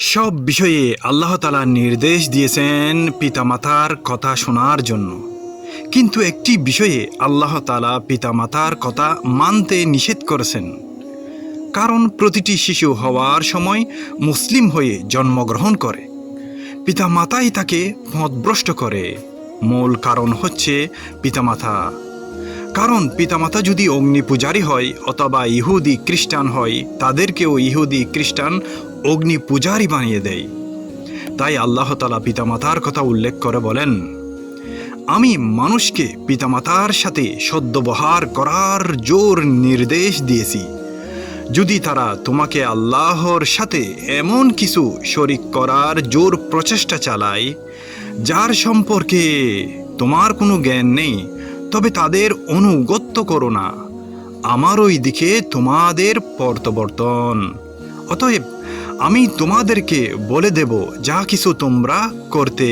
সব বিষয়ে আল্লাহ তাআলা নির্দেশ দিয়েছেন পিতামাতার কথা শোনার জন্য, কিন্তু একটি বিষয়ে আল্লাহ তাআলা পিতামাতার কথা মানতে নিষেধ করেছেন। কারণ প্রতিটি শিশু হওয়ার সময় মুসলিম হয়ে জন্মগ্রহণ করে, পিতামাতাই তাকে পথভ্রষ্ট করে। মূল কারণ হচ্ছে পিতামাতা। কারণ পিতামাতা যদি অগ্নি পূজারী হয় অথবা ইহুদি খ্রিস্টান হয়, তাদেরকেও ইহুদি খ্রিস্টান অগ্নি পূজারী বানিয়ে দেয়। তাই আল্লাহ তাআলা পিতামাতার কথা উল্লেখ করে বলেন, আমি মানুষকে পিতামাতার সাথে সদ্ব্যবহার করার জোর নির্দেশ দিয়েছি। যদি তারা তোমাকে আল্লাহর সাথে এমন কিছু শরিক করার জোর প্রচেষ্টা চালায় যার সম্পর্কে তোমার কোনো জ্ঞান নেই, তবে তাদের অনুগত্য করো না। আমার ওই দিকে তোমাদের প্রত্যাবর্তন। অতএব আমি তোমাদেরকে বলে দেব যা কিছু তোমরা করতে।